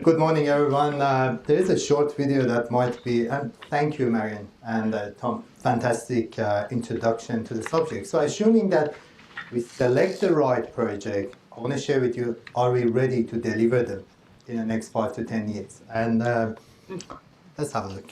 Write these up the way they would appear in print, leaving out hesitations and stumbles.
Good morning, everyone. There is a short video that might be, and thank you, Marion and Tom, fantastic introduction to the subject. So assuming that we select the right project, I want to share with you, are we ready to deliver them in the next 5 to 10 years? And let's have a look.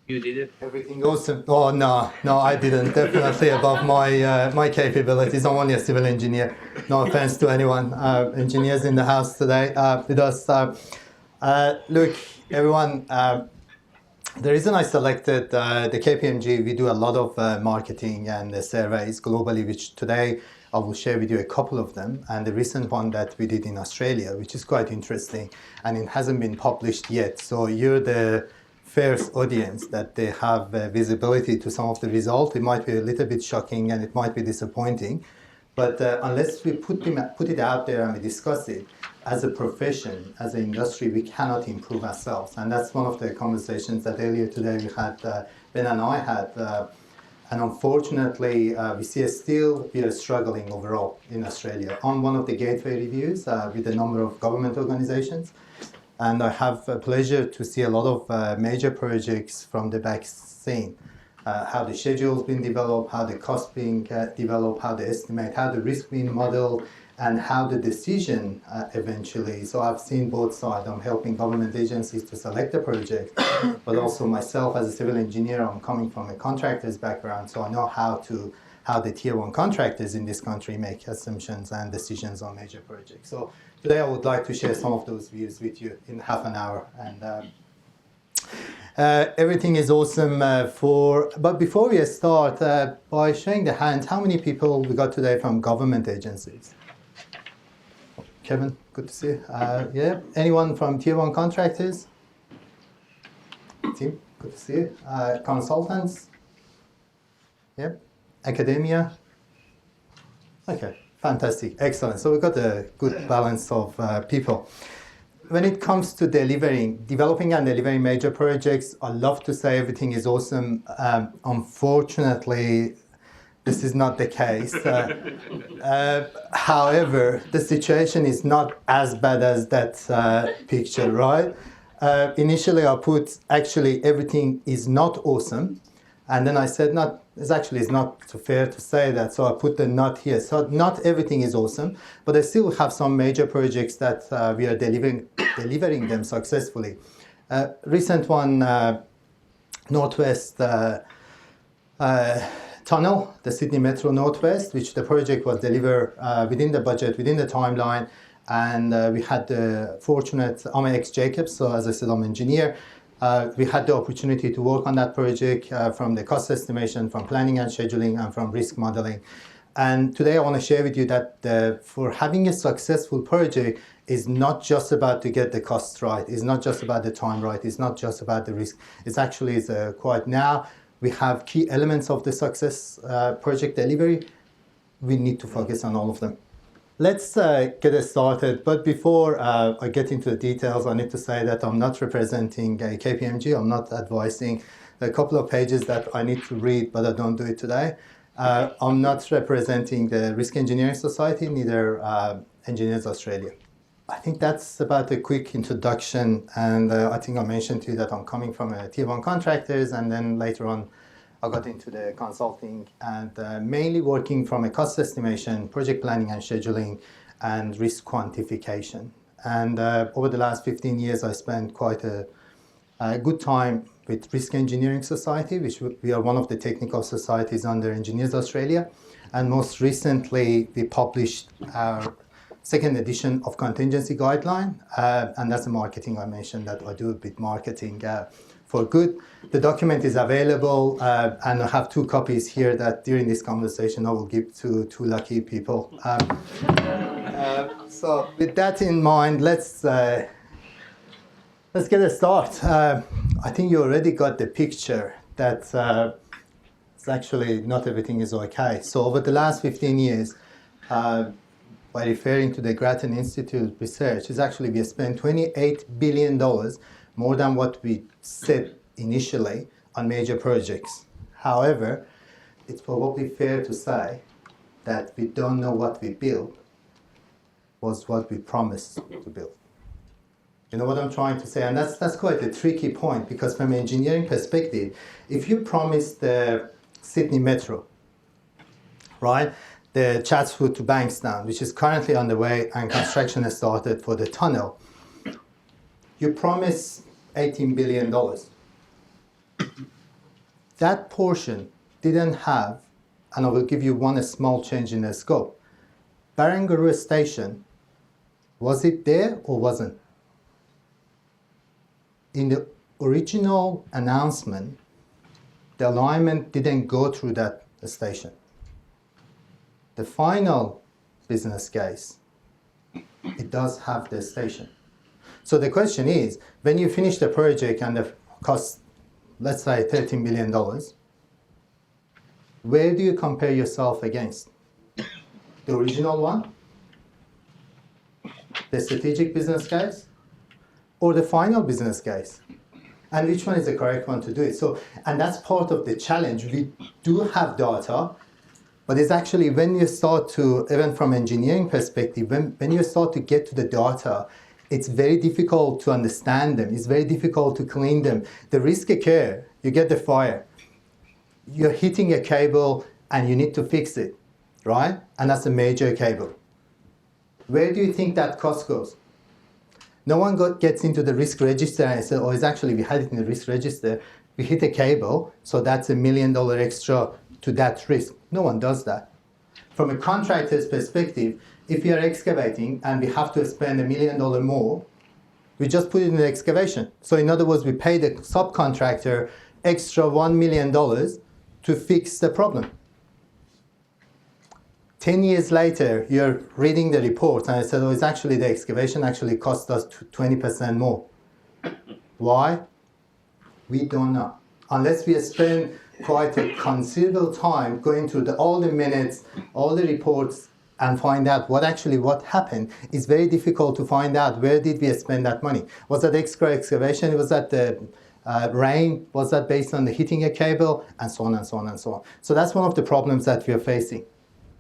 You did it? Everything awesome. Oh, no, I didn't. Definitely above my capabilities. I'm only a civil engineer. No offense to anyone. Engineers in the house today with us. Look, everyone, the reason I selected the KPMG, we do a lot of marketing and surveys globally, which today I will share with you a couple of them. And the recent one that we did in Australia, which is quite interesting, and it hasn't been published yet. So you're the first audience that they have visibility to some of the results. It might be a little bit shocking and it might be disappointing, but unless we put it out there and we discuss it, as a profession, as an industry, we cannot improve ourselves. And that's one of the conversations that earlier today we had, Ben and I had. And unfortunately, we see we are struggling overall in Australia. On one of the gateway reviews with a number of government organizations, and I have a pleasure to see a lot of major projects from the back scene. How the schedule's been developed, how the cost being developed, how the estimate, how the risk being modeled, and how the decision eventually. So I've seen both sides. I'm helping government agencies to select a project, but also myself as a civil engineer, I'm coming from a contractor's background, so I know how the tier one contractors in this country make assumptions and decisions on major projects. So today I would like to share some of those views with you in half an hour. And everything is awesome but before we start, by showing the hand, how many people we got today from government agencies? Kevin, good to see you. Yeah, anyone from tier one contractors? Tim, good to see you. Consultants? Yep. Academia? Okay, fantastic, excellent. So we've got a good balance of people. When it comes to developing and delivering major projects, I love to say everything is awesome. Unfortunately, this is not the case. However, the situation is not as bad as that picture, right? Initially, I put actually everything is not awesome. And then I said, it's not fair to say that, so I put the not here. So not everything is awesome, but I still have some major projects that we are delivering them successfully. Recent one, Northwest Tunnel, the Sydney Metro Northwest, which the project was delivered within the budget, within the timeline, and we had the fortunate, I'm an ex-Jacobs, so as I said, I'm an engineer. We had the opportunity to work on that project from the cost estimation, from planning and scheduling, and from risk modeling. And today I want to share with you that for having a successful project is not just about to get the costs right, it's not just about the time right, it's not just about the risk. It's actually quite now. We have key elements of the success project delivery. We need to focus on all of them. Let's get it started, but before I get into the details, I need to say that I'm not representing KPMG. I'm not advising. A couple of pages that I need to read, but I don't do it today. I'm not representing the Risk Engineering Society, neither Engineers Australia. I think that's about a quick introduction, and I think I mentioned to you that I'm coming from a tier one contractors, and then later on I got into the consulting and mainly working from a cost estimation, project planning and scheduling, and risk quantification. And over the last 15 years, I spent quite a A good time with Risk Engineering Society, which we are one of the technical societies under Engineers Australia. And most recently, we published our second edition of Contingency Guideline. And that's the marketing I mentioned, that I do a bit marketing for good. The document is available, and I have 2 copies here that during this conversation I will give to 2 lucky people. So with that in mind, let's get a start. I think you already got the picture that it's actually not everything is okay. So over the last 15 years, by referring to the Grattan Institute research, is actually we have spent $28 billion more than what we said initially on major projects. However, it's probably fair to say that we don't know what we built was what we promised to build. You know what I'm trying to say? And that's quite a tricky point, because from an engineering perspective, if you promise the Sydney Metro, right, the Chatswood to Bankstown, which is currently underway and construction has started for the tunnel, you promise $18 billion. That portion didn't have, and I will give you one small change in the scope. Barangaroo Station, was it there or wasn't? In the original announcement, the alignment didn't go through that station. The final business case, it does have the station. So the question is, when you finish the project and the cost, let's say $13 billion, where do you compare yourself against? The original one? The strategic business case? Or the final business case? And which one is the correct one to do it? So, and that's part of the challenge. We do have data, but it's actually when you start to, even from engineering perspective, when you start to get to the data, it's very difficult to understand them. It's very difficult to clean them. The risk occur, you get the fire. You're hitting a cable and you need to fix it, right? And that's a major cable. Where do you think that cost goes? No one gets into the risk register and says, oh, it's actually, we had it in the risk register. We hit a cable, so that's $1 million extra to that risk. No one does that. From a contractor's perspective, if we are excavating and we have to spend $1 million more, we just put it in the excavation. So in other words, we pay the subcontractor extra $1 million to fix the problem. 10 years later, you're reading the report and I said, oh, it's actually the excavation actually cost us 20% more. Why? We don't know. Unless we spend quite a considerable time going through all the minutes, all the reports, and find out what happened, it's very difficult to find out where did we spend that money. Was that extra excavation? Was that the rain? Was that based on the hitting a cable? And so on and so on and so on. So that's one of the problems that we are facing.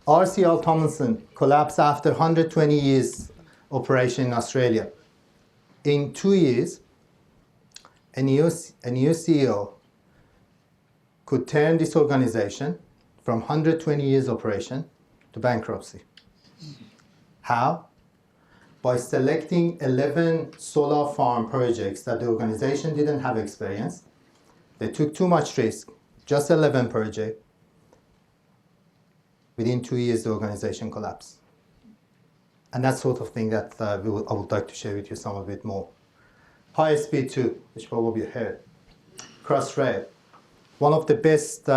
RCL Tomlinson collapsed after 120 years operation in Australia. In 2 years, a new CEO could turn this organization from 120 years operation to bankruptcy. How? By selecting 11 solar farm projects that the organization didn't have experience. They took too much risk, just 11 projects. Within 2 years, the organization collapsed. And that sort of thing that I would like to share with you some of it more. High Speed 2, which probably you heard. Crossrail, one of the best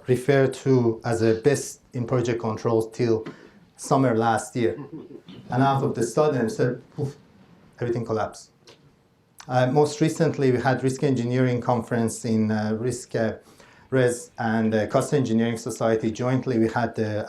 referred to as a best in project controls till summer last year. And out of the sudden, so, poof, everything collapsed. Most recently, we had Risk Engineering Conference in Res and Cost Engineering Society jointly. We had a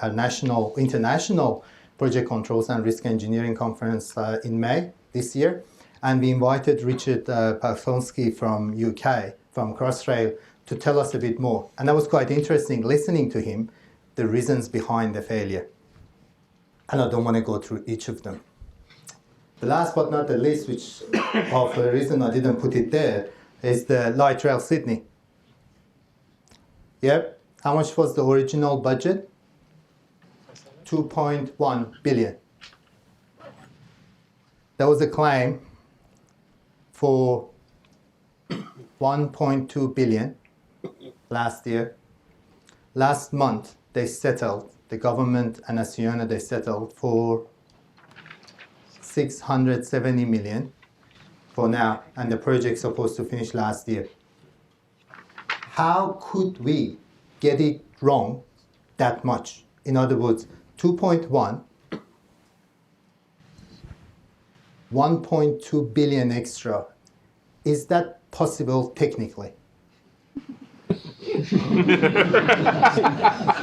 international project controls and risk engineering conference in May this year, and we invited Richard Palfonsky from UK, from Crossrail, to tell us a bit more. And that was quite interesting, listening to him, the reasons behind the failure. And I don't want to go through each of them. The last but not the least, which of the reason I didn't put it there, is the Light Rail Sydney. Yep. How much was the original budget? 2.1 billion. There was a claim for 1.2 billion last year. Last month, they settled, the government and Acciona, they settled for 670 million for now, and the project's supposed to finish last year. How could we get it wrong that much? In other words, 2.1, 1.2 billion extra. Is that possible technically?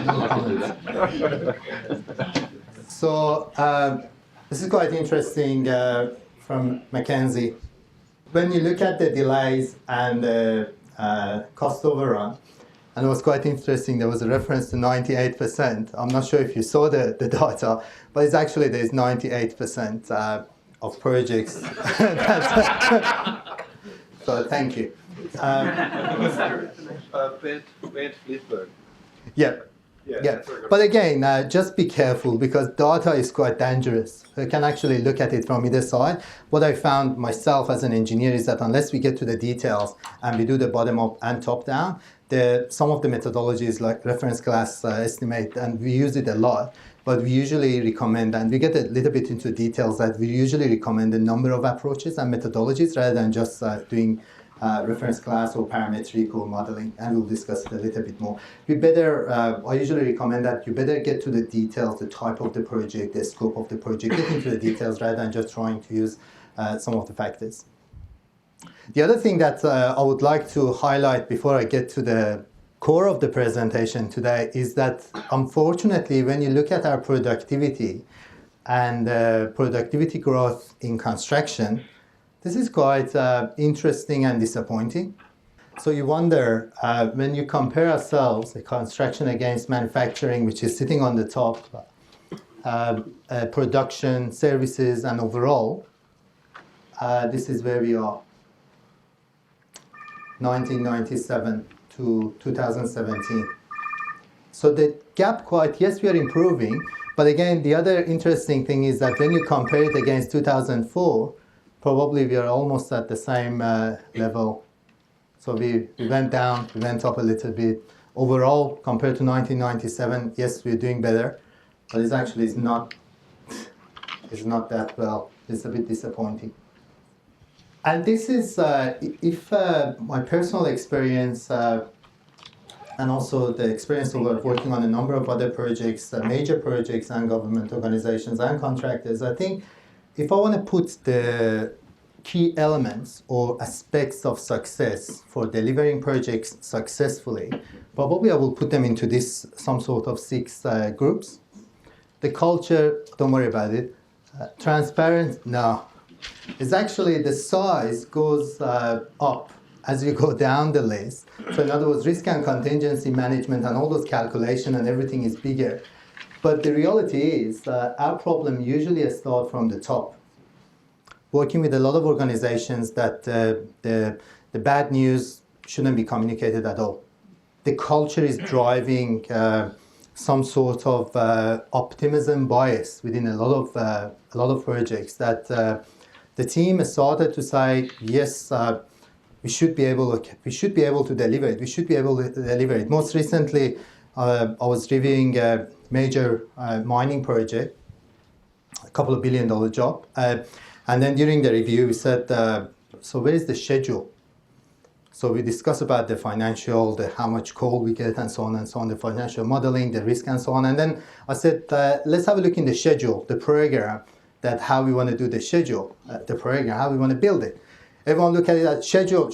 No comments. So this is quite interesting from McKinsey. When you look at the delays and the cost overrun, and it was quite interesting, there was a reference to 98%. I'm not sure if you saw the data, but it's actually there's 98% of projects. So thank you. Bad Flipper. Yeah. But again, just be careful because data is quite dangerous. You can actually look at it from either side. What I found myself as an engineer is that unless we get to the details and we do the bottom up and top down, some of the methodologies like reference class estimate, and we use it a lot, but we usually recommend, and we get a little bit into details, that we usually recommend a number of approaches and methodologies rather than just doing reference class or parametric or modeling, and we'll discuss it a little bit more. We better, I usually recommend that you better get to the details, the type of the project, the scope of the project, get into the details rather than just trying to use some of the factors. The other thing that I would like to highlight before I get to the core of the presentation today is that unfortunately, when you look at our productivity and productivity growth in construction, this is quite interesting and disappointing. So you wonder, when you compare ourselves, the construction against manufacturing, which is sitting on the top, production, services, and overall, this is where we are. 1997 to 2017. So the gap yes, we are improving, but again, the other interesting thing is that when you compare it against 2004, probably we are almost at the same level. So we went down, we went up a little bit. Overall, compared to 1997, yes, we're doing better, but it's actually not that well. It's a bit disappointing. And this is, if my personal experience and also the experience of working on a number of other projects, major projects and government organizations and contractors, I think if I want to put the key elements or aspects of success for delivering projects successfully, probably I will put them into some sort of 6 groups. The culture, don't worry about it. Transparent, no. It's actually the size goes up as you go down the list. So in other words, risk and contingency management and all those calculations and everything is bigger. But the reality is our problem usually starts from the top. Working with a lot of organizations that the bad news shouldn't be communicated at all. The culture is driving some sort of optimism bias within a lot of projects that the team started to say, yes, we should be able to deliver it. We should be able to deliver it. Most recently, I was reviewing a major mining project, a couple of $1 billion job. And then during the review, we said, so where is the schedule? So we discussed about the financial, how much coal we get and so on, the financial modeling, the risk and so on. And then I said, let's have a look in the schedule, the program, that how we want to do the schedule, the program, how we want to build it. Everyone look at it as schedule.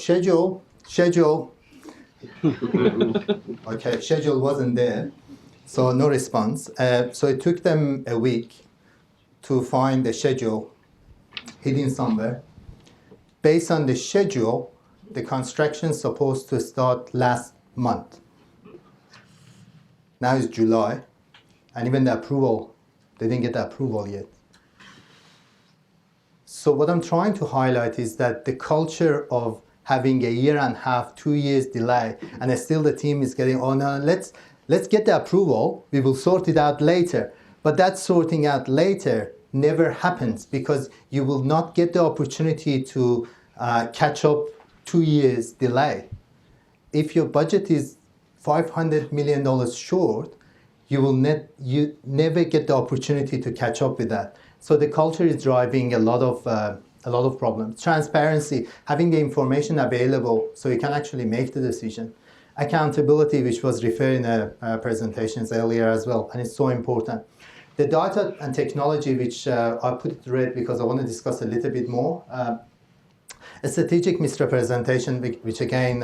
Okay, schedule wasn't there, so no response. So it took them a week to find the schedule hidden somewhere. Based on the schedule, the construction's supposed to start last month. Now it's July, and even the approval, they didn't get the approval yet. So what I'm trying to highlight is that the culture of having a year and a half, 2 years delay, and still the team is getting, oh no, let's get the approval, we will sort it out later. But that sorting out later never happens because you will not get the opportunity to catch up 2 years delay. If your budget is $500 million short, you never get the opportunity to catch up with that. So the culture is driving a lot of problems. Transparency, having the information available so you can actually make the decision. Accountability, which was referred in the presentations earlier as well, and it's so important. The data and technology, which I put it red because I want to discuss a little bit more. A strategic misrepresentation, which again,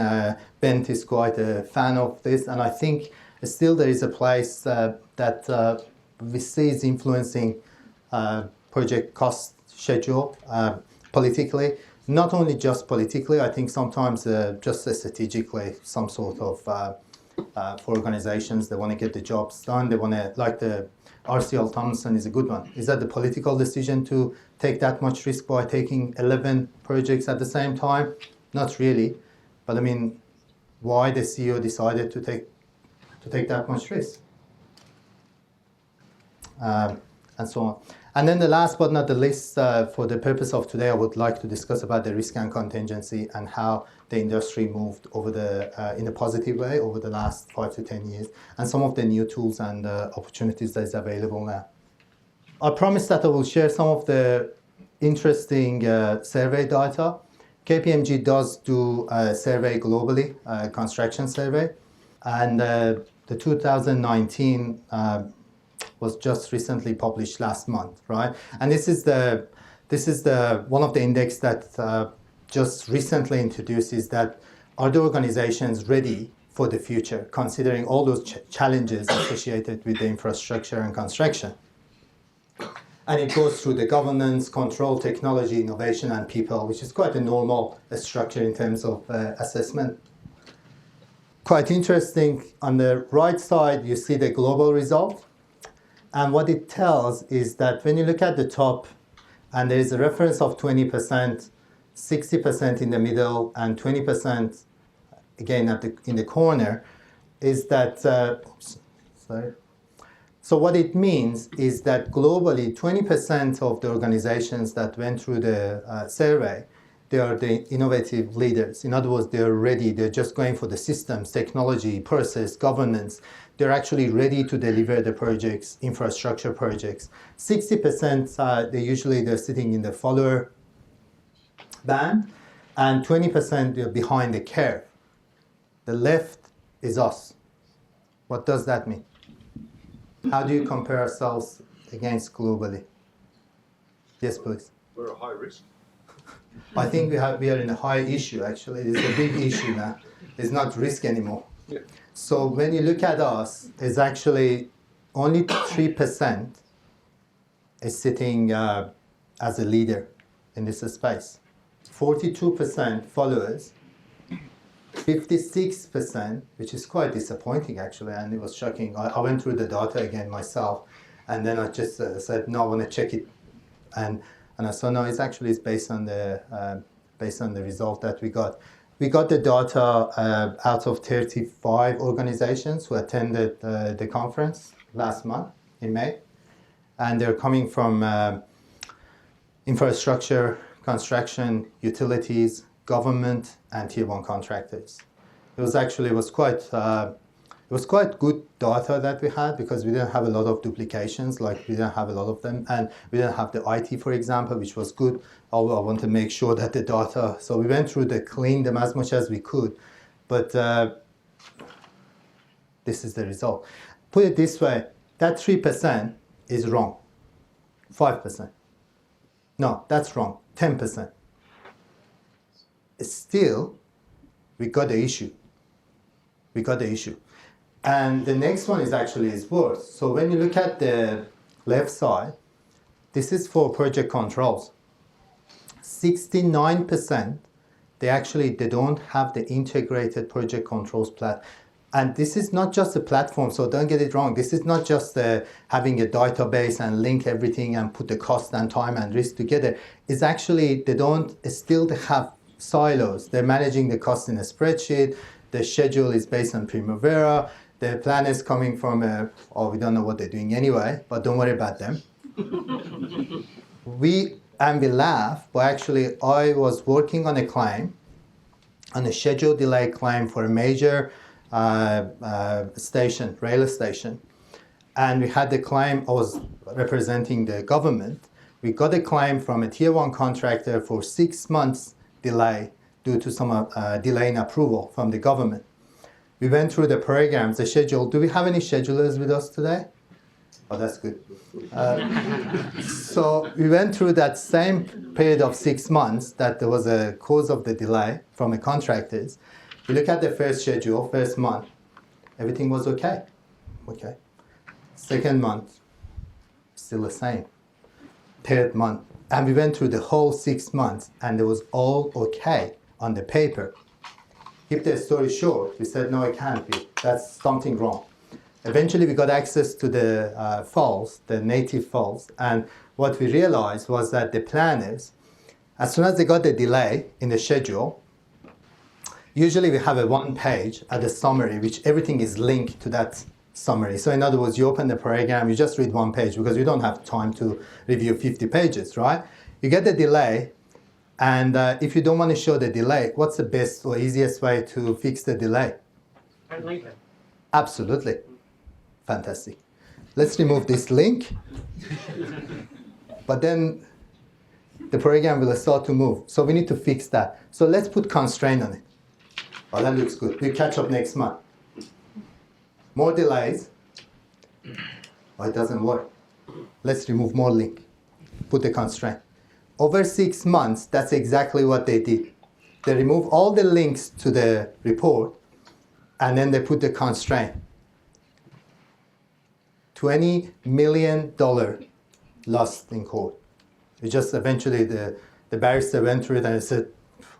Bent is quite a fan of this, and I think still there is a place that we see is influencing project cost schedule politically. Not only just politically, I think sometimes just strategically, some sort of, for organizations, they want to get the jobs done, they want to, like the RCL Thompson is a good one. Is that the political decision to take that much risk by taking 11 projects at the same time? Not really. But I mean, why the CEO decided to take that much risk? And so on. And then the last but not the least, for the purpose of today, I would like to discuss about the risk and contingency and how the industry moved over in a positive way over the last 5 to 10 years, and some of the new tools and opportunities that is available now. I promised that I will share some of the interesting survey data. KPMG does do a survey globally, a construction survey, and the 2019 was just recently published last month, right? And this is the one of the index that just recently introduced, is that are the organizations ready for the future, considering all those challenges associated with the infrastructure and construction. And it goes through the governance, control, technology, innovation, and people, which is quite a normal structure in terms of assessment. Quite interesting, on the right side, you see the global result. And what it tells is that when you look at the top, and there is a reference of 20%, 60% in the middle, and 20% again in the corner, is that, So what it means is that globally, 20% of the organizations that went through the survey, they are the innovative leaders. In other words, they're ready. They're just going for the systems, technology, process, governance. They're actually ready to deliver the projects, infrastructure projects. 60%, they're sitting in the follower band, and 20% they're behind the curve. The left is us. What does that mean? How do you compare ourselves against globally? Yes, please. We're a high risk. I think we are in a high issue, actually. It's a big issue now. It's not risk anymore. Yeah. So when you look at us, it's actually only 3% is sitting as a leader in this space. 42% followers, 56%, which is quite disappointing actually, and it was shocking. I went through the data again myself, and then I just said, no, I want to check it, and I saw no, it's based on the result that we got. We got the data out of 35 organizations who attended the conference last month in May, and they're coming from infrastructure, construction, utilities, government, and tier 1 contractors. It was quite good data that we had, because we didn't have a lot of duplications, like we didn't have a lot of them, and we didn't have the IT, for example, which was good. I want to make sure that the data, so we went through cleaned them as much as we could, but this is the result. Put it this way, that 3% is wrong. 5%. No, that's wrong. 10%. Still, we got the issue. And the next one is worse. So when you look at the left side, this is for project controls. 69%, they don't have the integrated project controls platform. And this is not just a platform, so don't get it wrong. This is not just having a database and link everything and put the cost and time and risk together. It's actually, they still have silos. They're managing the cost in a spreadsheet. The schedule is based on Primavera. The plan is coming from we don't know what they're doing anyway, but don't worry about them. We laugh, but actually I was working on a claim on a schedule delay claim for a major station, rail station. And we had the claim, I was representing the government. We got a claim from a tier 1 contractor for 6 months delay due to some delay in approval from the government. We went through the programs, the schedule. Do we have any schedulers with us today? Oh, that's good. So we went through that same period of 6 months that there was a cause of the delay from the contractors. We look at the first schedule, first month, everything was okay. Okay. Second month, still the same. Third month, and we went through the whole 6 months, and it was all okay on the paper. Keep the story short, we said, no, it can't be. That's something wrong. Eventually, we got access to the files, the native files, and what we realized was that the planners, as soon as they got the delay in the schedule, usually we have a 1 page at the summary, which everything is linked to that summary. So in other words, you open the program, you just read 1 page because you don't have time to review 50 pages, right? You get the delay, and if you don't want to show the delay, what's the best or easiest way to fix the delay? Link it. Absolutely. Fantastic. Let's remove this link. But then the program will start to move. So we need to fix that. So let's put constraint on it. Oh, that looks good. We'll catch up next month. More delays. Oh, it doesn't work. Let's remove more link. Put the constraint. Over 6 months, that's exactly what they did. They remove all the links to the report, and then they put the constraint. $20 million lost in court. We just eventually, the barrister went through it and said,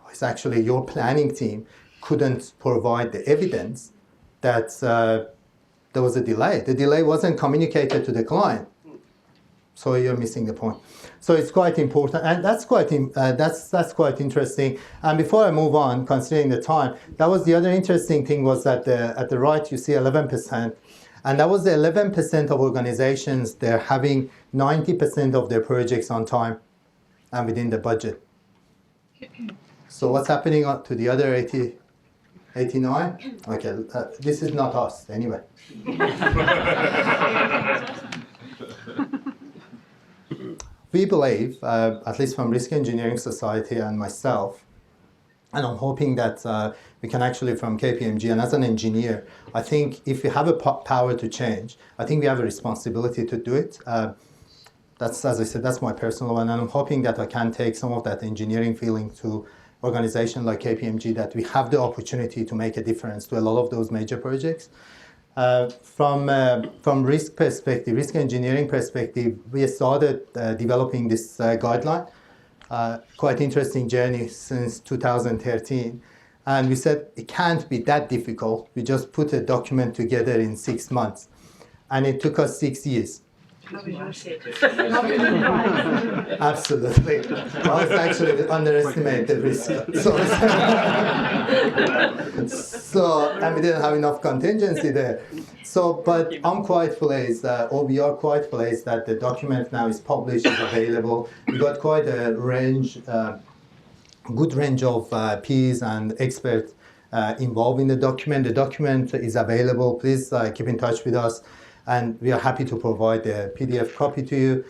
it's actually your planning team couldn't provide the evidence that there was a delay. The delay wasn't communicated to the client. So you're missing the point. So it's quite important, and that's quite interesting. And before I move on, considering the time, that was the other interesting thing was that at the right you see 11%, and that was the 11% of organizations they're having 90% of their projects on time and within the budget. So what's happening to the other 89? Okay, this is not us anyway. We believe, at least from Risk Engineering Society and myself, and I'm hoping that we can actually from KPMG, and as an engineer, I think if we have a power to change, I think we have a responsibility to do it. That's, as I said, that's my personal one, and I'm hoping that I can take some of that engineering feeling to organizations like KPMG, that we have the opportunity to make a difference to a lot of those major projects. From risk perspective, risk engineering perspective, we started developing this guideline. Quite interesting journey since 2013. And we said it can't be that difficult. We just put a document together in 6 months. And it took us 6 years. How was your schedule? Absolutely. I was actually underestimate the risk. And we didn't have enough contingency there. So, but I'm quite pleased, or we are quite pleased that the document now is published, is available. We got quite a range, good range of peers and experts involved in the document. The document is available. Please keep in touch with us. And we are happy to provide a PDF copy to you.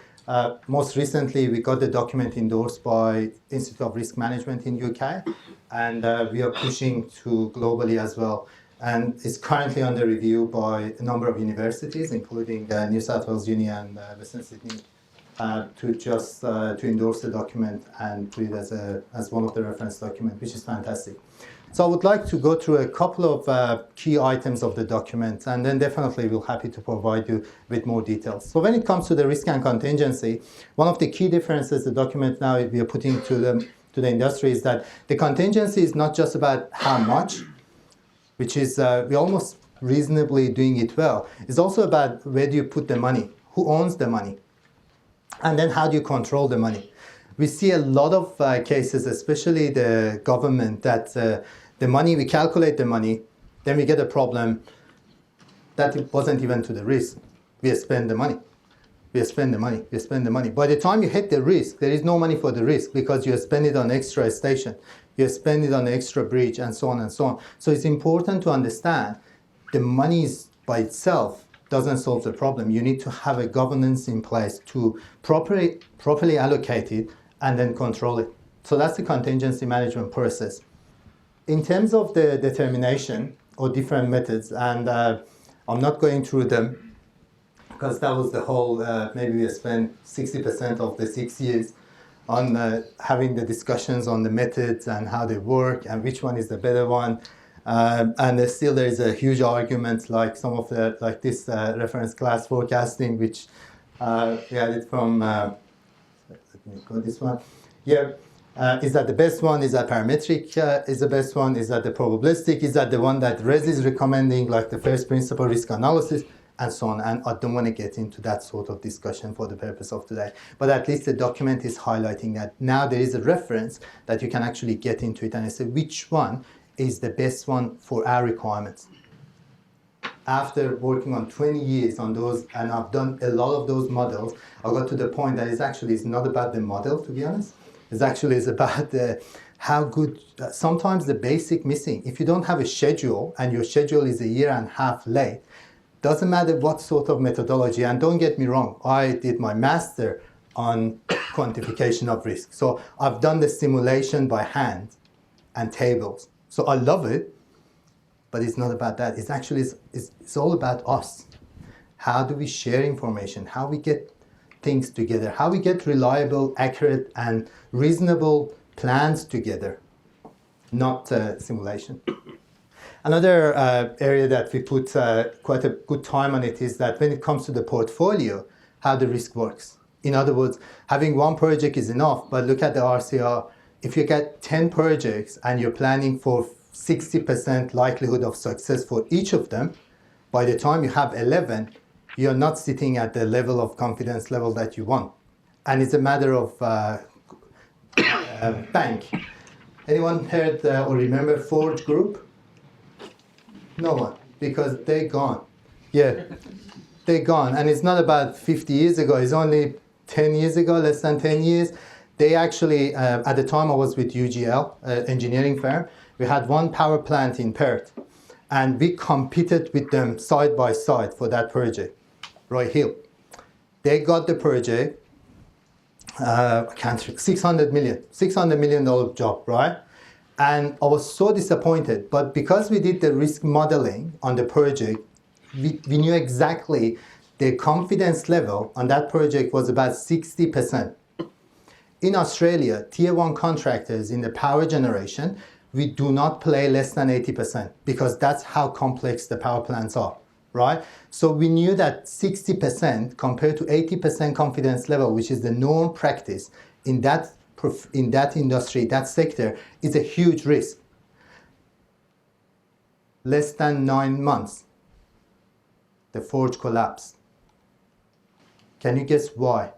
Most recently, we got the document endorsed by Institute of Risk Management in UK, and we are pushing to globally as well. And it's currently under review by a number of universities, including New South Wales Uni and Western Sydney, to endorse the document and put it as one of the reference documents, which is fantastic. So I would like to go through a couple of key items of the document, and then definitely we're happy to provide you with more details. So when it comes to the risk and contingency, one of the key differences the document now we are putting to the industry is that the contingency is not just about how much, which is we're almost reasonably doing it well. It's also about where do you put the money, who owns the money, and then how do you control the money. We see a lot of cases, especially the government, that the money, we calculate the money, then we get a problem that it wasn't even to the risk. We spend the money. We spend the money. We spend the money. By the time you hit the risk, there is no money for the risk because you spend it on extra station. you spend it on an extra bridge, and so on and so on. So it's important to understand the money by itself doesn't solve the problem. You need to have a governance in place to properly allocate it and then control it. So that's the contingency management process. In terms of the determination or different methods, and I'm not going through them because that was the whole, maybe we spent 60% of the 6 years on having the discussions on the methods and how they work and which one is the better one. And there is a huge argument, like some of the, like this reference class forecasting, which we had it from, let me go this one. Yeah, is that the best one? Is that parametric is the best one? Is that the probabilistic? Is that the one that RES is recommending, like the first principle risk analysis? And so on, and I don't want to get into that sort of discussion for the purpose of today. But at least the document is highlighting that now there is a reference that you can actually get into it and say which one is the best one for our requirements. After working on 20 years on those, and I've done a lot of those models, I got to the point that it's not about the model, to be honest. It's about how good, sometimes the basic missing. If you don't have a schedule, and your schedule is a year and a half late, doesn't matter what sort of methodology, and don't get me wrong, I did my master on quantification of risk. So I've done the simulation by hand and tables. So I love it, but it's not about that. It's actually, it's all about us. How do we share information? How we get things together? How we get reliable, accurate, and reasonable plans together, not simulation. Another area that we put quite a good time on it is that when it comes to the portfolio, how the risk works. In other words, having one project is enough, but look at the RCR. If you get 10 projects and you're planning for 60% likelihood of success for each of them, by the time you have 11, you're not sitting at the level of confidence level that you want. And it's a matter of bank. Anyone heard or remember Forge Group? No one, because they're gone. Yeah, they're gone. And it's not about 50 years ago, it's only 10 years ago, less than 10 years. They actually, at the time I was with UGL, engineering firm, we had one power plant in Perth. And we competed with them side by side for that project, Roy Hill. They got the project, $600 million job, right? And I was so disappointed, but because we did the risk modeling on the project, we knew exactly the confidence level on that project was about 60%. In Australia, tier 1 contractors in the power generation, we do not play less than 80% because that's how complex the power plants are, right? So we knew that 60% compared to 80% confidence level, which is the norm practice in that industry, that sector, is a huge risk. Less than 9 months, the forge collapsed. Can you guess why?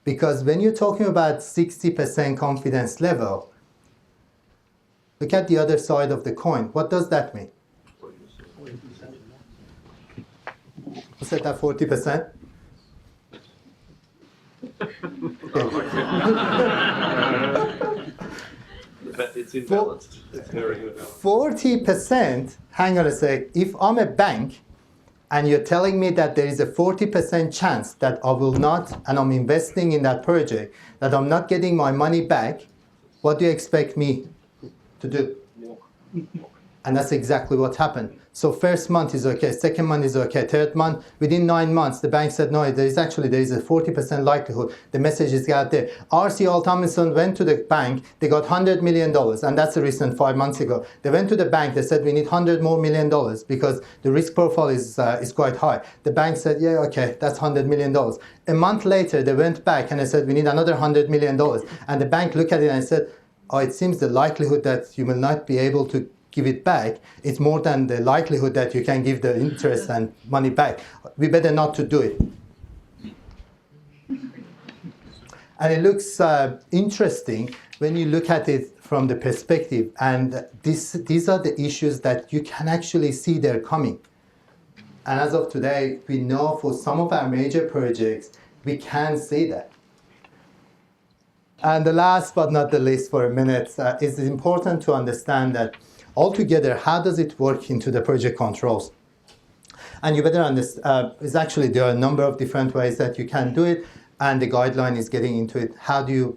Because when you're talking about 60% confidence level, look at the other side of the coin. What does that mean? Who said that 40%? It's imbalanced. It's very good. 40%, hang on a sec, if I'm a bank and you're telling me that there is a 40% chance that I will not, and I'm investing in that project, that I'm not getting my money back, what do you expect me to do? And that's exactly what happened. So first month is okay, second month is okay, third month, within 9 months, the bank said, no, there is a 40% likelihood. The message is out there. RCL Tomlinson went to the bank, they got $100 million, and that's the recent 5 months ago. They went to the bank, they said, we need $100 million more because the risk profile is quite high. The bank said, yeah, okay, that's $100 million. A month later, they went back and they said, we need another $100 million. And the bank looked at it and said, oh, it seems the likelihood that you will not be able to give it back, it's more than the likelihood that you can give the interest and money back. We better not to do it. And it looks interesting when you look at it from the perspective, and these are the issues that you can actually see they're coming. And as of today, we know for some of our major projects, we can see that. And the last but not the least for a minute, it's important to understand that altogether, how does it work into the project controls? And you better understand, there are a number of different ways that you can do it, and the guideline is getting into it.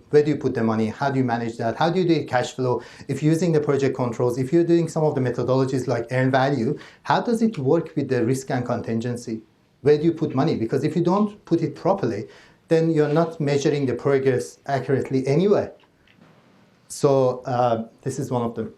Where do you put the money? How do you manage that? How do you do cash flow? If you're using the project controls, if you're doing some of the methodologies like earn value, how does it work with the risk and contingency? Where do you put money? Because if you don't put it properly, then you're not measuring the progress accurately anyway. So this is one of them.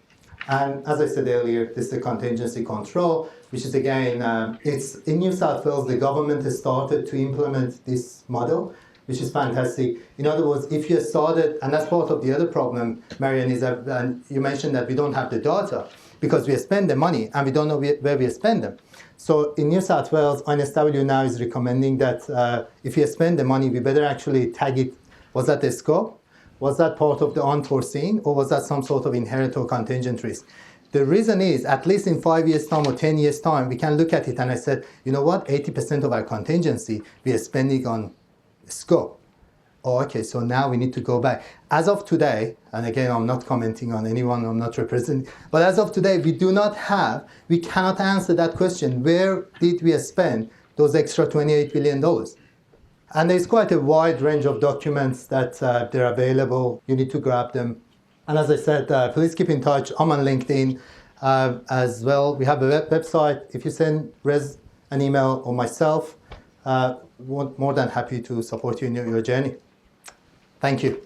And as I said earlier, this is the contingency control, which is again, it's in New South Wales, the government has started to implement this model, which is fantastic. In other words, if you started, and that's part of the other problem, Marian, is that and you mentioned that we don't have the data because we spend the money and we don't know where we spend them. So in New South Wales, NSW now is recommending that if you spend the money, we better actually tag it. Was that the scope? Was that part of the unforeseen, or was that some sort of inherent or contingent risk? The reason is, at least in 5 years' time or 10 years' time, we can look at it and I said, you know what, 80% of our contingency, we are spending on scope. Oh, okay, so now we need to go back. As of today, and again, I'm not commenting on anyone, I'm not representing, but as of today, we cannot answer that question. Where did we spend those extra $28 billion? And there's quite a wide range of documents that they're available. You need to grab them. And as I said, please keep in touch. I'm on LinkedIn as well. We have a website. If you send Rez an email or myself, we're more than happy to support you in your journey. Thank you.